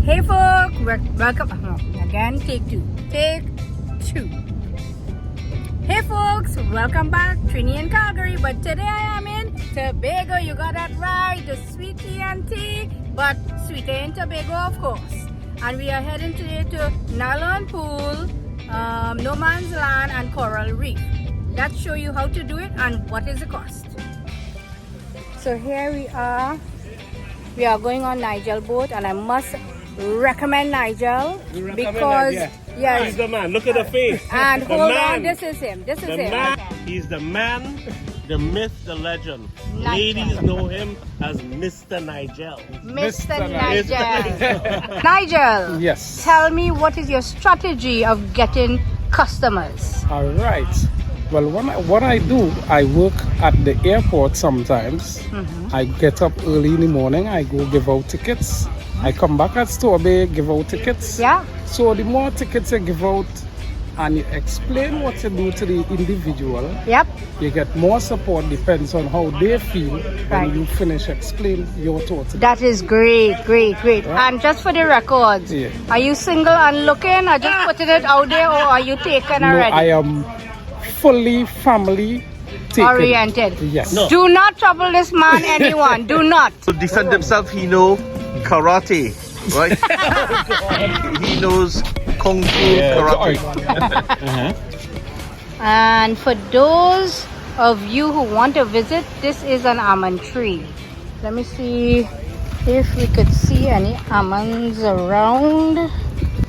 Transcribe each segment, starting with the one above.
Hey folks, welcome again. Take two. Hey folks, welcome back. Trinidad and Calgary, but today I am in Tobago. You got that right, the sweet tea and tea, but sweeter in Tobago, of course. And we are heading today to Nylon Pool, No Man's Land, and Coral Reef. Let's show you how to do it and what is the cost. So here we are. We are going on Nigel boat, and I must recommend Nigel because yes, he's the man. Look at the face. And the hold man. on, this is him. This is The him. man. He's the man, the myth, the legend. Nigel. Ladies know him as Mr. Nigel. Mr. Nigel. Nigel. Yes. Tell me, what is your strategy of getting customers? All right. Well, what I do, I work at the airport sometimes. I get up early in the morning. I go give out tickets. I come back at store bay, give out tickets. Yeah. So the more tickets you give out and you explain what you do to the individual, Yep. you get more support. Depends on how they feel Right. when you finish explain your thoughts. That is great. Right. And just for the records, Yeah. are you single and looking, or just putting it out there, or are you taken No, already? I am fully family taken. Oriented. Yes. No. Do not trouble this man, anyone. Do not. To defend himself, he know karate, right? He knows kung fu karate. And for those of you who want to visit, this is an almond tree. Let me see if we could see any almonds around.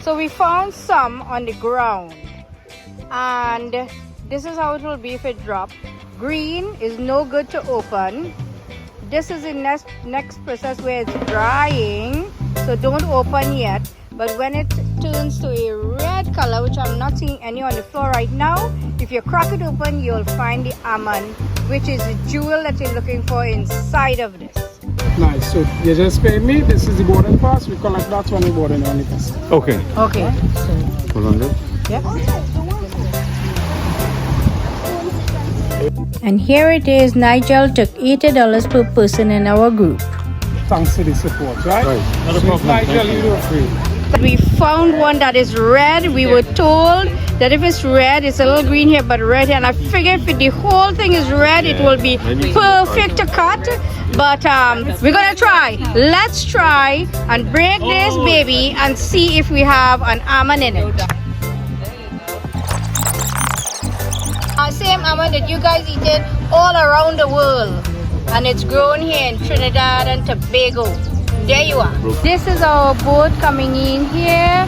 So we found some on the ground, and this is how it will be if it drops. Green is no good to open. This is the next process where it's drying, so don't open yet. But when it turns to a red color, which I'm not seeing any on the floor right now, if you crack it open, you'll find the almond, which is the jewel that you're looking for inside of this. Nice. So you just pay me. This is the boarding pass. We collect that when we board in the pass. Okay. Okay. Hold on there. Yeah. And here it is. Nigel took $80 per person in our group. Thanks to the support, right? Not a problem. Nigel, you do free. We found one that is red. We were told that if it's red, it's a little green here, but red here. And I figured if the whole thing is red, it will be perfect to cut. But we're gonna try. Let's try and break this baby and see if we have an almond in it. Same almond that you guys eaten all around the world, and it's grown here in Trinidad and Tobago. There you are. This is our boat coming in here.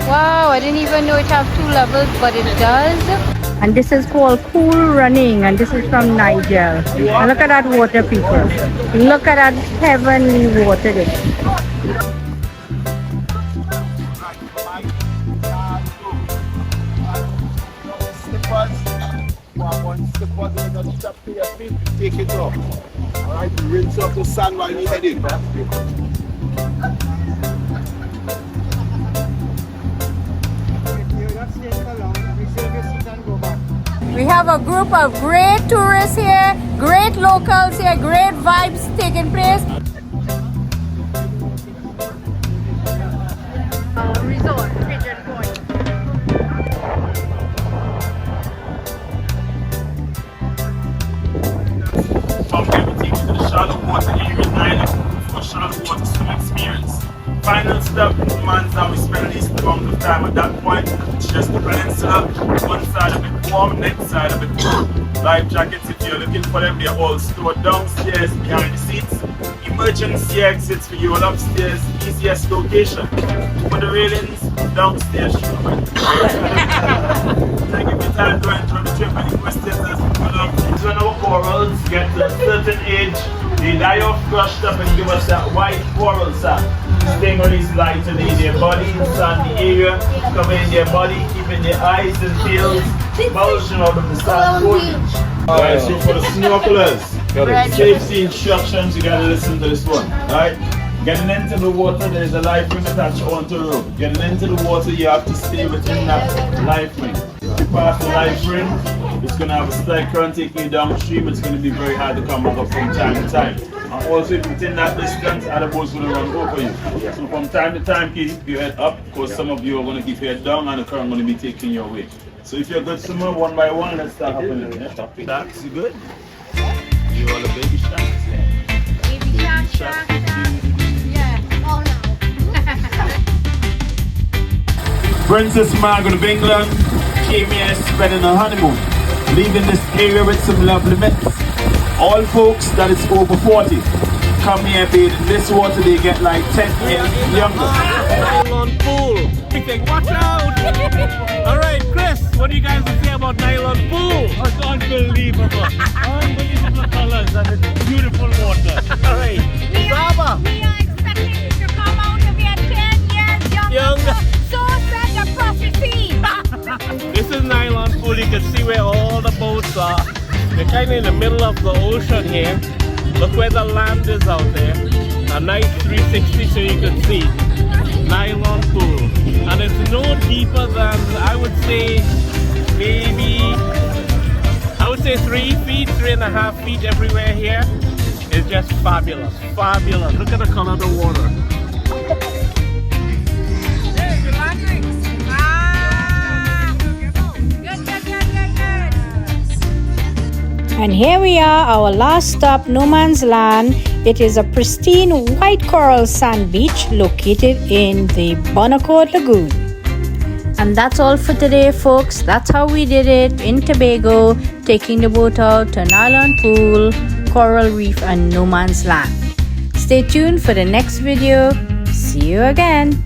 Wow, I didn't even know it have 2 levels, but it does. And this is called Cool Running, and this is from Nigel. And look at that water, people. Look at that heavenly water there. Take it off. Alright, rinse off the sand while we head in. We have a group of great tourists here, great locals here, great vibes taking place. Resort, Pigeon Point. From here, we take you to the shallow water area 9 for shallow water swim experience. Final stop, Man's now we spend at least a amount of time at that point. It's just the peninsula, one side of it warm, next side of it cold. Life jackets, if you're looking for them, they're all stored downstairs behind the seats. Emergency exits for you all upstairs, easiest location. For the railings, downstairs. Thank you for your time to enjoy the trip. Any questions as we pull up? When our corals get to a certain age, they die off crushed up and give us that white coral sack. Staying on these lights in their body, inside the area, covering their body, keeping their eyes and tails bulging out of the sand foliage. Alright, so for the snorkelers, safety instructions, you gotta listen to this one. Alright? Getting into the water, there is a life ring attached onto the rope. Getting into the water, you have to stay within that life ring. If you pass the life ring, it's going to have a slight current taking you downstream. It's going to be very hard to come back up from time to time. And also, if within that distance, other boats will run over you. So from time to time, keep your head up, because some of you are going to keep your head down and the current going to be taking your way. So if you're a good swimmer, one by one, let's start happening. That's good. You are the baby sharks. Baby shark. Yeah. Oh no. Princess Margaret of England came here spending her honeymoon, leaving this area with some lovely myths. All folks that is over 40 come here bathe in this water, they get like 10 years younger. Nylon Pool. We think, watch out! Alright, Chris, what do you guys say about Nylon Pool? It's unbelievable. Unbelievable colors and it's beautiful water. Alright, Zaba. We are expecting you to come out to be a 10 years younger. So said the prophecy. This is Nylon Pool. You can see where all the boats are. We're kind of in the middle of the ocean here. Look where the land is out there. A nice 360 so you can see. Nylon Pool. And it's no deeper than, I would say, maybe, 3 feet, 3.5 feet everywhere here. It's just fabulous. Fabulous. Look at the color of the water. And here we are, our last stop, No Man's Land. It is a pristine white coral sand beach located in the Bon Accord Lagoon. And that's all for today, folks. That's how we did it in Tobago, taking the boat out to Nylon Pool, Coral Reef and No Man's Land. Stay tuned for the next video. See you again.